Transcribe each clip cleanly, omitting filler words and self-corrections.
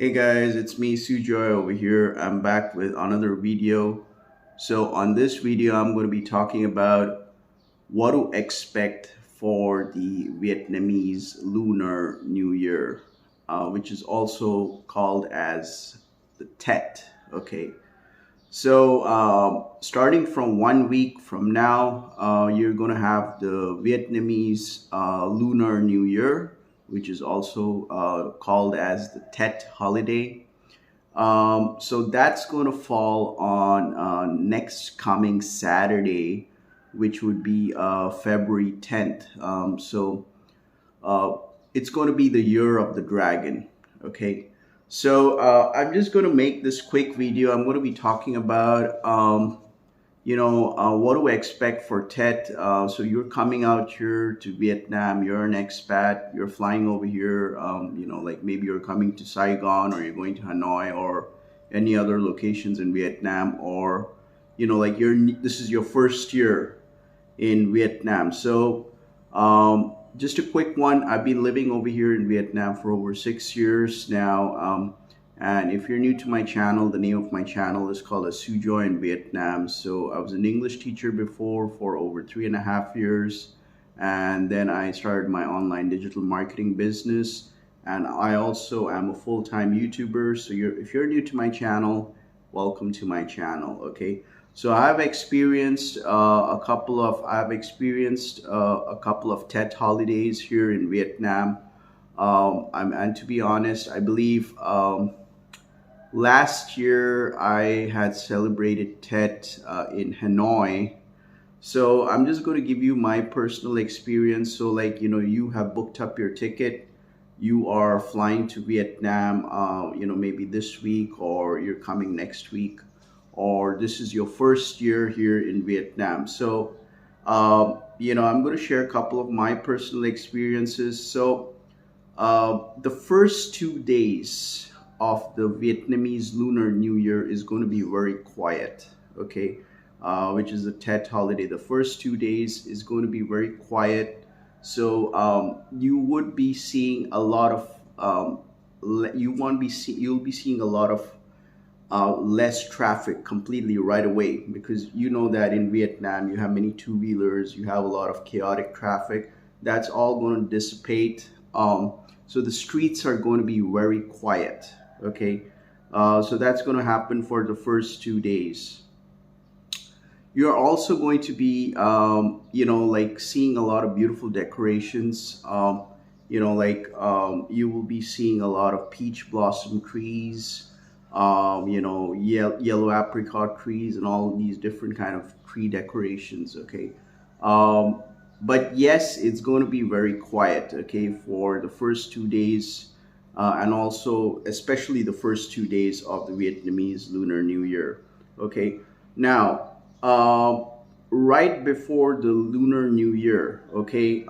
Hey guys, it's me Sujoy over here. I'm back with another video. So on this video, I'm going to be talking about what to expect for the Vietnamese Lunar New Year, which is also called as the Tet. Okay, so starting from 1 week from now, you're going to have the Vietnamese Lunar New Year, which is also called as the Tet Holiday. So that's going to fall on next coming Saturday, which would be February 10th. Uh, it's going to be the year of the dragon. Okay. So I'm just going to make this quick video. I'm going to be talking about, what to expect for Tet. So you're coming out here to Vietnam, you're an expat, you're flying over here, like maybe you're coming to Saigon or you're going to Hanoi or any other locations in Vietnam, or, like this is your first year in Vietnam. So just a quick one. I've been living over here in Vietnam for over 6 years now. And if you're new to my channel, the name of my channel is called Sujoy in Vietnam. So I was an English teacher before for over 3.5 years. And then I started my online digital marketing business. And I also am a full-time YouTuber. So if you're new to my channel, welcome to my channel. Okay. So I've experienced a couple of Tet holidays here in Vietnam. And to be honest, I believe last year I had celebrated Tet in Hanoi. So I'm just going to give you my personal experience. So like, you have booked up your ticket, you are flying to Vietnam, maybe this week or you're coming next week, or this is your first year here in Vietnam. So, I'm going to share a couple of my personal experiences. So, the first 2 days of the Vietnamese Lunar New Year is going to be very quiet, okay? Which is the Tet holiday. The first 2 days is going to be very quiet. So you would be seeing a lot of you'll be seeing a lot of less traffic completely right away, because you know that in Vietnam you have many two-wheelers, you have a lot of chaotic traffic. That's all going to dissipate. So the streets are going to be very quiet. Okay, so that's going to happen for the first 2 days. You're also going to be, like seeing a lot of beautiful decorations. You will be seeing a lot of peach blossom trees, yellow apricot trees, and all of these different kind of tree decorations. Okay. But yes, it's going to be very quiet. Okay, for the first 2 days, and also especially the first 2 days of the Vietnamese Lunar New Year. Okay. Now, right before the Lunar New Year, okay,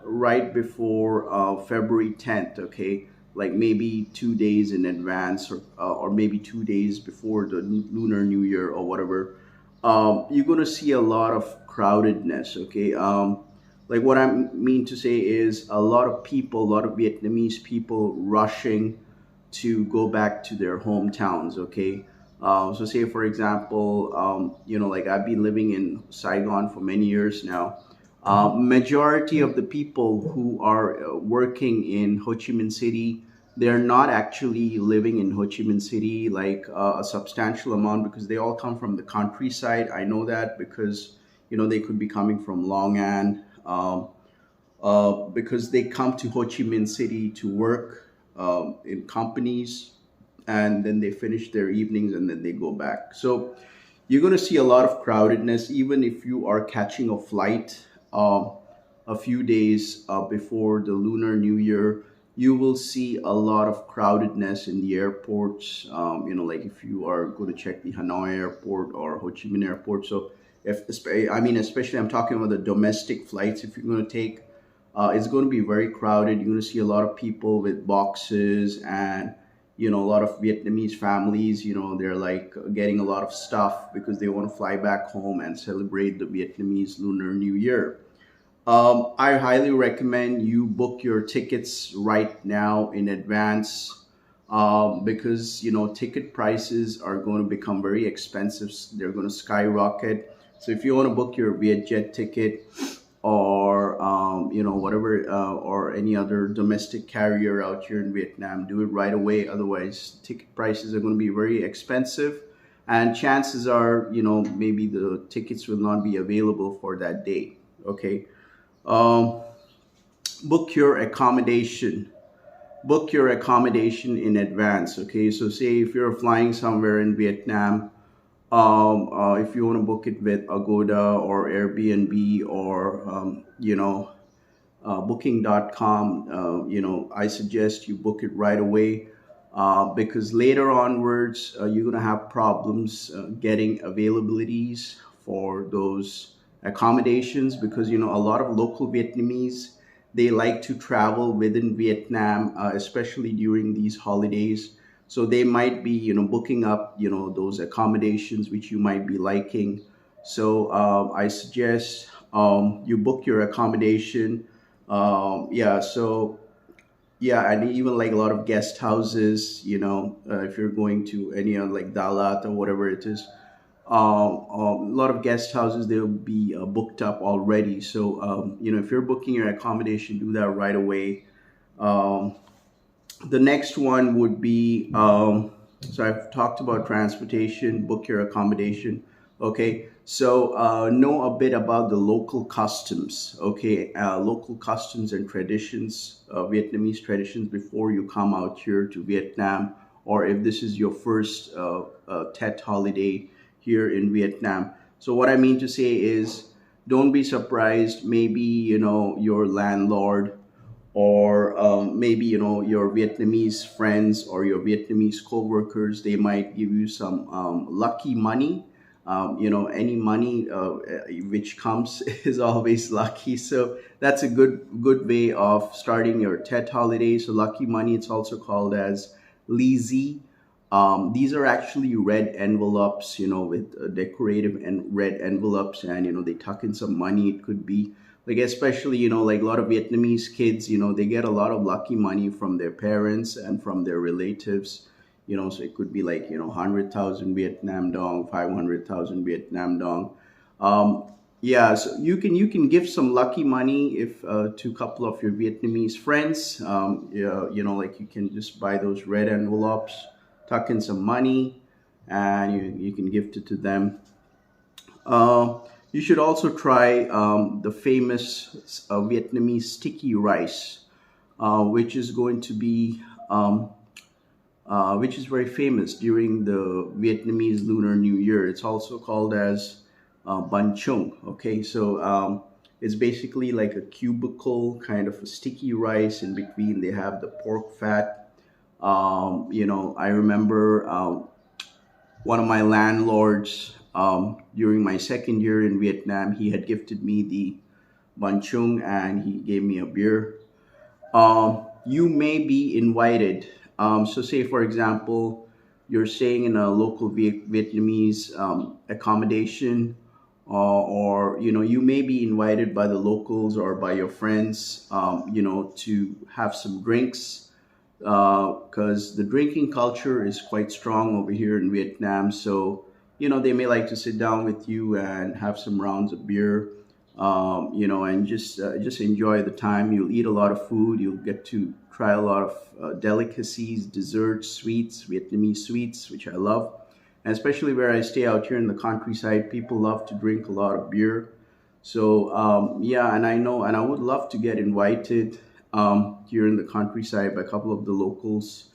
right before February 10th, okay, like maybe 2 days in advance, or maybe 2 days before the Lunar New Year or whatever, you're going to see a lot of crowdedness, okay. Like what I mean to say is a lot of people, a lot of Vietnamese people rushing to go back to their hometowns, okay. So say for example, like I've been living in Saigon for many years now. Majority of the people who are working in Ho Chi Minh City, they're not actually living in Ho Chi Minh City, like a substantial amount, because they all come from the countryside. I know that because, they could be coming from Long An, because they come to Ho Chi Minh City to work in companies, and then they finish their evenings and then they go back. So you're going to see a lot of crowdedness, even if you are catching a flight a few days before the Lunar New Year. You will see a lot of crowdedness in the airports, like if you are going to check the Hanoi airport or Ho Chi Minh airport. So especially I'm talking about the domestic flights. If you're going to take, it's going to be very crowded. You're going to see a lot of people with boxes, and a lot of Vietnamese families, they're like getting a lot of stuff because they want to fly back home and celebrate the Vietnamese Lunar New Year. I highly recommend you book your tickets right now in advance. because ticket prices are going to become very expensive. They're going to skyrocket. So if you want to book your Vietjet ticket, or whatever, or any other domestic carrier out here in Vietnam, do it right away. Otherwise, ticket prices are going to be very expensive, and chances are, maybe the tickets will not be available for that day. Okay. um, book your accommodation book your accommodation in advance. Okay, so say if you're flying somewhere in Vietnam, if you want to book it with Agoda or Airbnb, or booking.com, I suggest you book it right away, because later onwards, you're going to have problems getting availabilities for those accommodations, because a lot of local Vietnamese, they like to travel within Vietnam, especially during these holidays. So they might be booking up those accommodations which you might be liking. So I suggest you book your accommodation. Yeah, so yeah, and even like a lot of guest houses, if you're going to any like Dalat or whatever it is, a lot of guest houses, they'll be booked up already. So if you're booking your accommodation, do that right away. um, the next one would be, so I've talked about transportation, book your accommodation. Okay, so know a bit about the local customs. Okay, local customs and traditions, Vietnamese traditions, before you come out here to Vietnam, or if this is your first Tet holiday here in Vietnam. So what I mean to say is, don't be surprised. Maybe your landlord, or maybe your Vietnamese friends or your Vietnamese co-workers, they might give you some lucky money. Any money which comes is always lucky, so that's a good way of starting your Tet holiday. So lucky money, it's also called as Lizzie. These are actually red envelopes, with decorative and red envelopes, and they tuck in some money. It could be like, especially like a lot of Vietnamese kids, they get a lot of lucky money from their parents and from their relatives. So it could be like 100,000 Vietnam dong, 500,000 Vietnam dong. um, yeah, so you can give some lucky money if to a couple of your Vietnamese friends. Yeah, like you can just buy those red envelopes, tuck in some money, and you can gift it to them. uh, you should also try the famous Vietnamese sticky rice, which is going to be which is very famous during the Vietnamese Lunar New Year. It's also called as Banh Chung. Okay, so it's basically like a cubicle kind of a sticky rice. In between, they have the pork fat. I remember one of my landlords, during my second year in Vietnam, he had gifted me the Banh Chung, and he gave me a beer. You may be invited. So, say for example, you're staying in a local Vietnamese accommodation, or you may be invited by the locals or by your friends, to have some drinks, because the drinking culture is quite strong over here in Vietnam. So, they may like to sit down with you and have some rounds of beer, and just enjoy the time. You'll eat a lot of food. You'll get to try a lot of delicacies, desserts, sweets, Vietnamese sweets, which I love. And especially where I stay out here in the countryside, people love to drink a lot of beer. So yeah, and I know, and I would love to get invited here in the countryside by a couple of the locals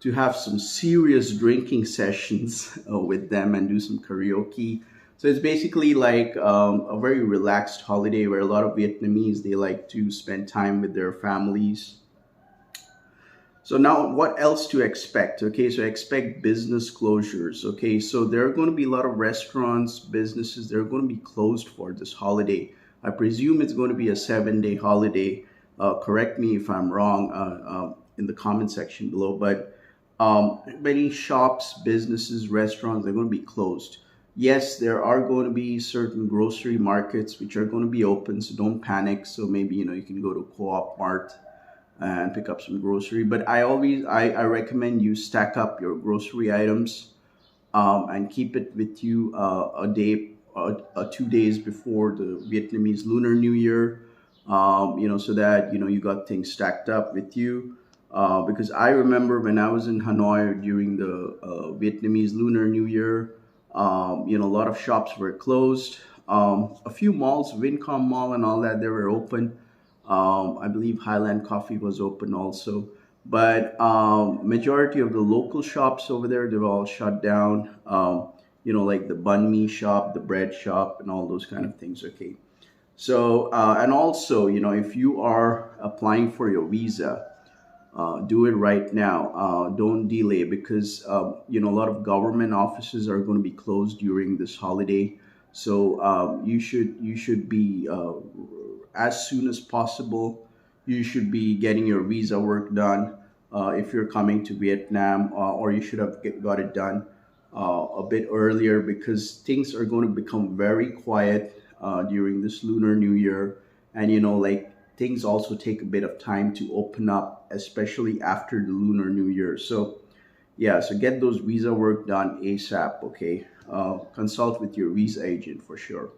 to have some serious drinking sessions with them and do some karaoke. So it's basically like a very relaxed holiday where a lot of Vietnamese, they like to spend time with their families. So now, what else to expect? Okay, so expect business closures. Okay, so there are going to be a lot of restaurants, businesses, they're going to be closed for this holiday. I presume it's going to be a 7-day holiday. Correct me if I'm wrong in the comment section below. But many shops, businesses, restaurants, they're going to be closed. Yes, there are going to be certain grocery markets which are going to be open, so don't panic. So maybe you can go to Co-op Mart and pick up some grocery. But I recommend you stack up your grocery items, and keep it with you a day, 2 days before the Vietnamese Lunar New Year. So that you got things stacked up with you. Because I remember when I was in Hanoi during the Vietnamese Lunar New Year, a lot of shops were closed. A few malls, Vincom Mall and all that, they were open. I believe Highland Coffee was open also, but majority of the local shops over there, they're all shut down. Like the banh mi shop, the bread shop, and all those kind of things. Okay, so and also, if you are applying for your visa, do it right now. Don't delay, because a lot of government offices are going to be closed during this holiday. So you should be, as soon as possible. You should be getting your visa work done if you're coming to Vietnam, or you should have got it done a bit earlier, because things are going to become very quiet during this Lunar New Year. And like, things also take a bit of time to open up, especially after the Lunar New Year. So yeah, so get those visa work done ASAP. Okay, consult with your visa agent for sure.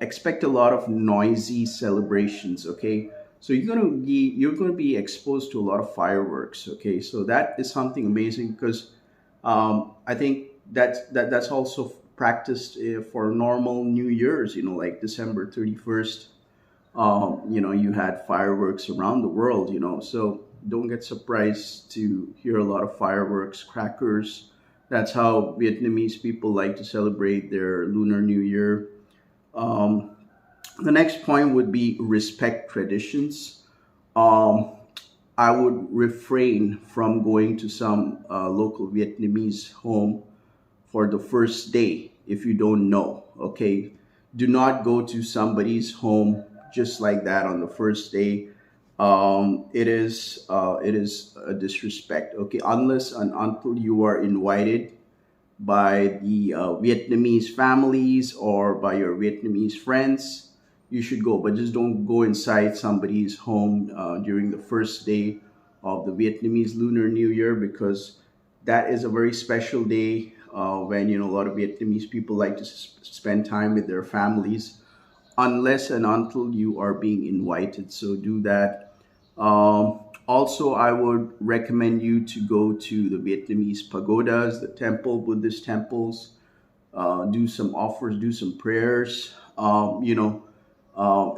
Expect a lot of noisy celebrations. Okay, so you're gonna be exposed to a lot of fireworks. Okay, so that is something amazing, because I think that's also practiced for normal New Year's. Like December 31st. You had fireworks around the world. So don't get surprised to hear a lot of fireworks, crackers. That's how Vietnamese people like to celebrate their Lunar New Year. Um, the next point would be respect traditions. Um, I would refrain from going to some local Vietnamese home for the first day if you don't know. Okay, do not go to somebody's home just like that on the first day. It is a disrespect. Okay, unless and until you are invited by the Vietnamese families or by your Vietnamese friends, you should go. But just don't go inside somebody's home during the first day of the Vietnamese Lunar New Year, because that is a very special day when a lot of Vietnamese people like to spend time with their families, unless and until you are being invited. So do that. Also, I would recommend you to go to the Vietnamese pagodas, the Buddhist temples, do some offers, do some prayers.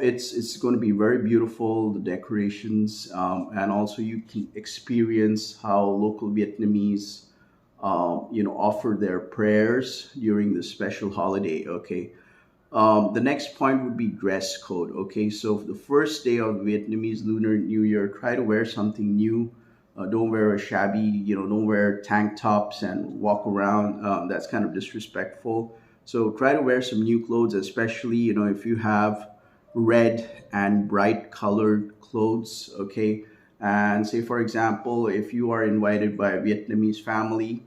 It's going to be very beautiful, the decorations, and also you can experience how local Vietnamese, offer their prayers during this special holiday. Okay. The next point would be dress code. Okay, so for the first day of Vietnamese Lunar New Year, try to wear something new. Don't wear a shabby, don't wear tank tops and walk around. That's kind of disrespectful. So try to wear some new clothes, especially, if you have red and bright colored clothes. Okay, and say, for example, if you are invited by a Vietnamese family,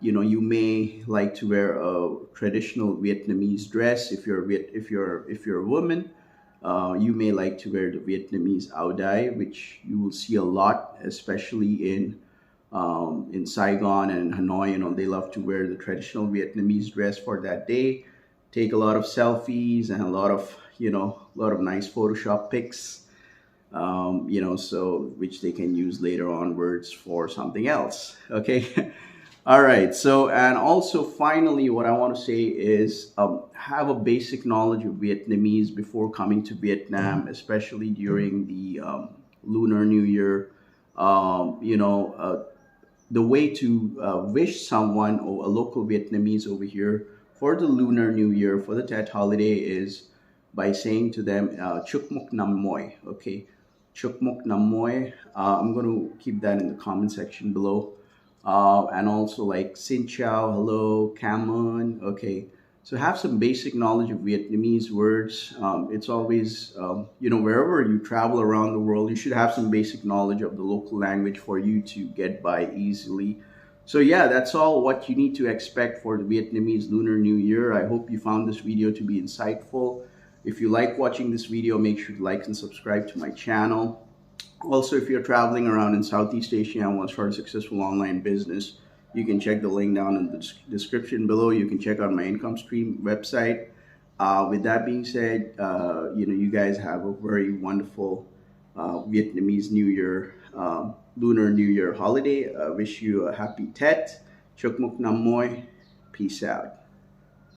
you may like to wear a traditional Vietnamese dress. If you're a woman, you may like to wear the Vietnamese áo dai, which you will see a lot, especially in Saigon and Hanoi. They love to wear the traditional Vietnamese dress for that day. Take a lot of selfies and a lot of nice Photoshop pics. So which they can use later onwards for something else. Okay. All right. So, and also finally, what I want to say is have a basic knowledge of Vietnamese before coming to Vietnam, especially during the Lunar New Year. The way to wish someone or a local Vietnamese over here for the Lunar New Year, for the Tet holiday, is by saying to them, "CHÚC MÜNG NՆM MޮI." Okay, "CHÚC MÜNG NՆM MޮI." I'm going to keep that in the comment section below. And also like Xin Chào, hello, Cam ơn. Okay, so have some basic knowledge of Vietnamese words. It's always, wherever you travel around the world, you should have some basic knowledge of the local language for you to get by easily. So yeah, that's all what you need to expect for the Vietnamese Lunar New Year. I hope you found this video to be insightful. If you like watching this video, make sure to like and subscribe to my channel. Also, if you're traveling around in Southeast Asia and want to start a successful online business, you can check the link down in the description below. You can check out my income stream website. With that being said, you guys have a very wonderful Vietnamese New Year, Lunar New Year holiday. Wish you a happy Tet. Chúc mừng năm mới. Peace out.